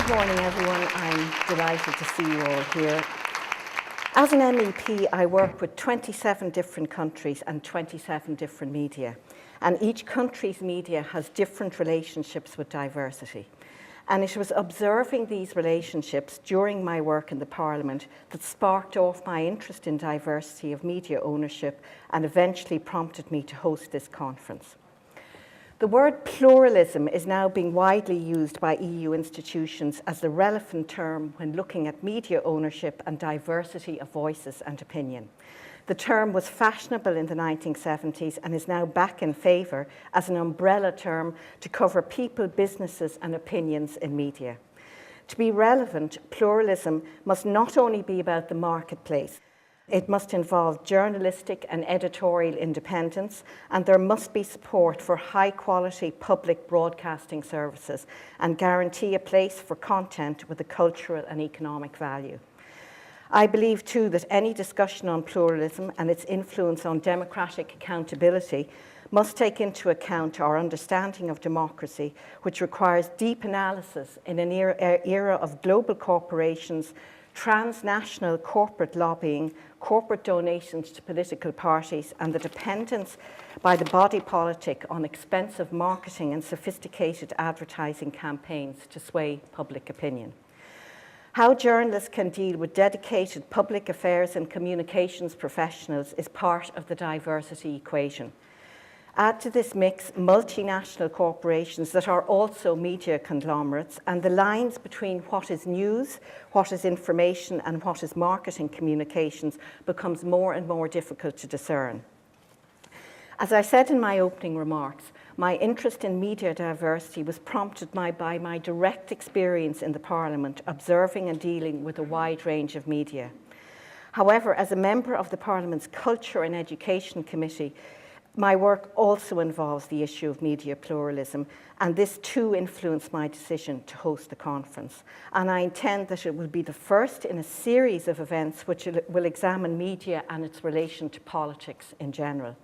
Good morning, everyone. I'm delighted to see you all here. As an MEP, I work with 27 different countries and 27 different media. And each country's media has different relationships with diversity. And it was observing these relationships during my work in the Parliament that sparked off my interest in diversity of media ownership and eventually prompted me to host this conference. The word pluralism is now being widely used by EU institutions as the relevant term when looking at media ownership and diversity of voices and opinion. The term was fashionable in the 1970s and is now back in favour as an umbrella term to cover people, businesses and opinions in media. To be relevant, pluralism must not only be about the marketplace. It must involve journalistic and editorial independence, and there must be support for high-quality public broadcasting services and guarantee a place for content with a cultural and economic value. I believe too that any discussion on pluralism and its influence on democratic accountability must take into account our understanding of democracy, which requires deep analysis in an era of global corporations, transnational corporate lobbying, corporate donations to political parties, and the dependence by the body politic on expensive marketing and sophisticated advertising campaigns to sway public opinion. How journalists can deal with dedicated public affairs and communications professionals is part of the diversity equation. Add to this mix multinational corporations that are also media conglomerates, and the lines between what is news, what is information, and what is marketing communications becomes more and more difficult to discern. As I said in my opening remarks, my interest in media diversity was prompted by my direct experience in the Parliament, observing and dealing with a wide range of media. However, as a member of the Parliament's Culture and Education Committee, my work also involves the issue of media pluralism, and this too influenced my decision to host the conference. And I intend that it will be the first in a series of events which will examine media and its relation to politics in general.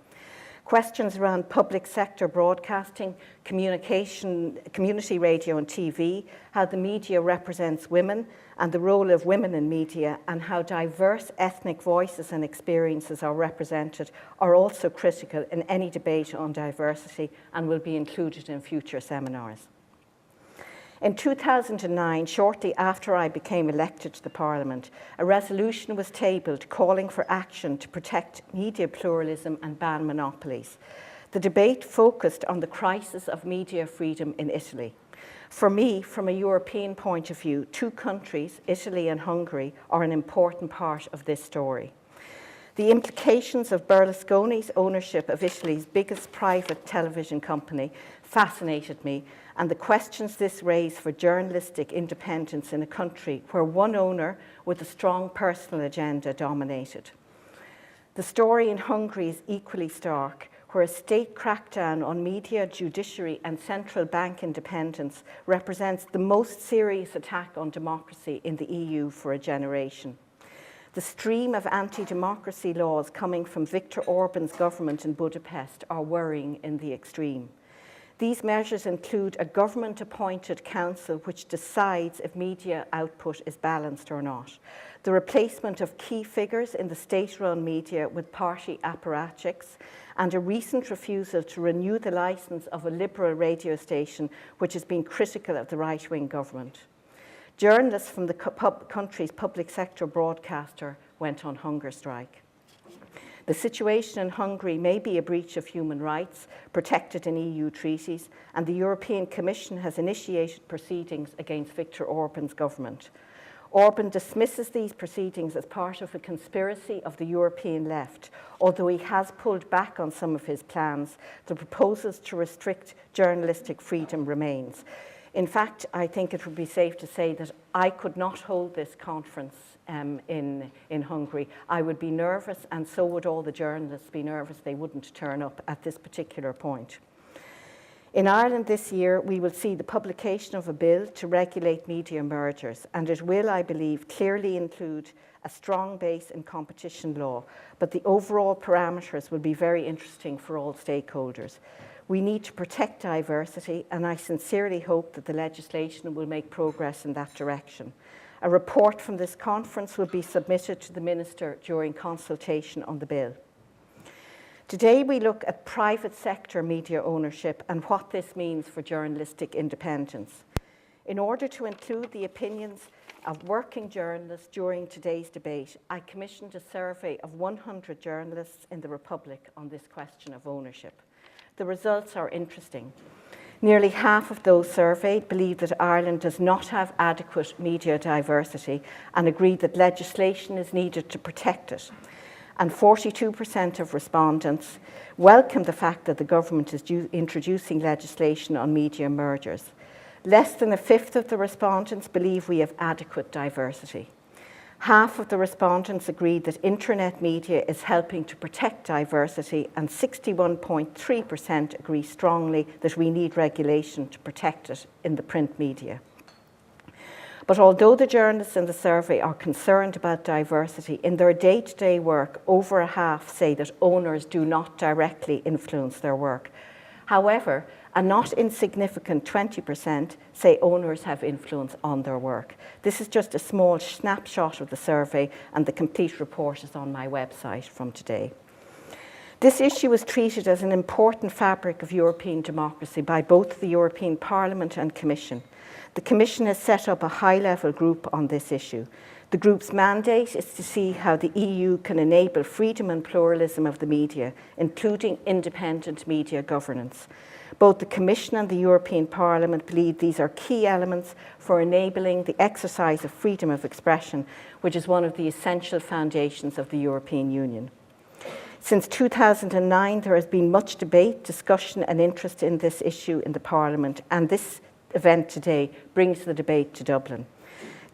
Questions around public sector broadcasting, communication, community radio and TV, how the media represents women and the role of women in media, and how diverse ethnic voices and experiences are represented are also critical in any debate on diversity and will be included in future seminars. In 2009, shortly after I became elected to the Parliament, a resolution was tabled calling for action to protect media pluralism and ban monopolies. The debate focused on the crisis of media freedom in Italy. For me, from a European point of view, two countries, Italy and Hungary, are an important part of this story. The implications of Berlusconi's ownership of Italy's biggest private television company fascinated me, and the questions this raised for journalistic independence in a country where one owner with a strong personal agenda dominated. The story in Hungary is equally stark, where a state crackdown on media, judiciary and central bank independence represents the most serious attack on democracy in the EU for a generation. The stream of anti-democracy laws coming from Viktor Orban's government in Budapest are worrying in the extreme. These measures include a government-appointed council which decides if media output is balanced or not, the replacement of key figures in the state-run media with party apparatchiks, and a recent refusal to renew the licence of a liberal radio station which has been critical of the right-wing government. Journalists from the country's public sector broadcaster went on hunger strike. The situation in Hungary may be a breach of human rights protected in EU treaties, and the European Commission has initiated proceedings against Viktor Orban's government. Orban dismisses these proceedings as part of a conspiracy of the European left. Although he has pulled back on some of his plans, the proposals to restrict journalistic freedom remains. In fact, I think it would be safe to say that I could not hold this conference in Hungary. I would be nervous, and so would all the journalists be nervous they wouldn't turn up at this particular point. In Ireland this year, we will see the publication of a bill to regulate media mergers, and it will, I believe, clearly include a strong base in competition law, but the overall parameters will be very interesting for all stakeholders. We need to protect diversity, and I sincerely hope that the legislation will make progress in that direction. A report from this conference will be submitted to the Minister during consultation on the bill. Today we look at private sector media ownership and what this means for journalistic independence. In order to include the opinions of working journalists during today's debate, I commissioned a survey of 100 journalists in the Republic on this question of ownership. The results are interesting. Nearly half of those surveyed believe that Ireland does not have adequate media diversity and agree that legislation is needed to protect it. And 42% of respondents welcome the fact that the government is introducing legislation on media mergers. Less than a fifth of the respondents believe we have adequate diversity. Half of the respondents agreed that internet media is helping to protect diversity, and 61.3% agree strongly that we need regulation to protect it in the print media. But although the journalists in the survey are concerned about diversity, in their day-to-day work, over a half say that owners do not directly influence their work. However, a not insignificant 20% say owners have influence on their work. This is just a small snapshot of the survey, and the complete report is on my website from today. This issue is treated as an important fabric of European democracy by both the European Parliament and Commission. The Commission has set up a high-level group on this issue. The group's mandate is to see how the EU can enable freedom and pluralism of the media, including independent media governance. Both the Commission and the European Parliament believe these are key elements for enabling the exercise of freedom of expression, which is one of the essential foundations of the European Union. Since 2009, there has been much debate, discussion and interest in this issue in the Parliament, and this event today brings the debate to Dublin.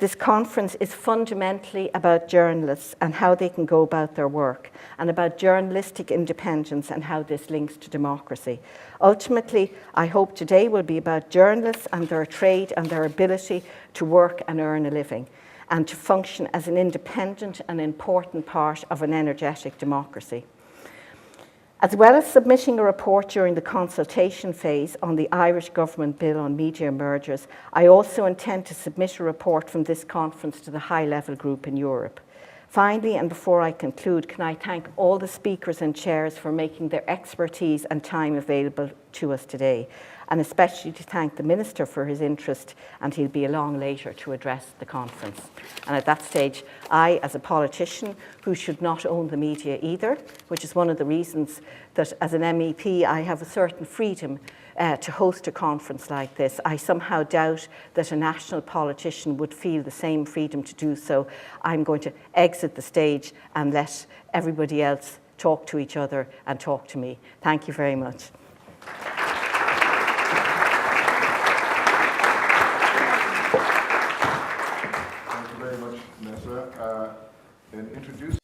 This conference is fundamentally about journalists and how they can go about their work, and about journalistic independence and how this links to democracy. Ultimately, I hope today will be about journalists and their trade and their ability to work and earn a living, and to function as an independent and important part of an energetic democracy. As well as submitting a report during the consultation phase on the Irish Government Bill on media mergers, I also intend to submit a report from this conference to the high-level group in Europe. Finally, and before I conclude, can I thank all the speakers and chairs for making their expertise and time available to us today, and especially to thank the Minister for his interest, and he'll be along later to address the conference. And at that stage, I, as a politician who should not own the media either, which is one of the reasons that as an MEP I have a certain freedom to host a conference like this. I somehow doubt that a national politician would feel the same freedom to do so. I'm going to exit the stage and let everybody else talk to each other and talk to me. Thank you very much. Thank you very much, Nessa. And introduce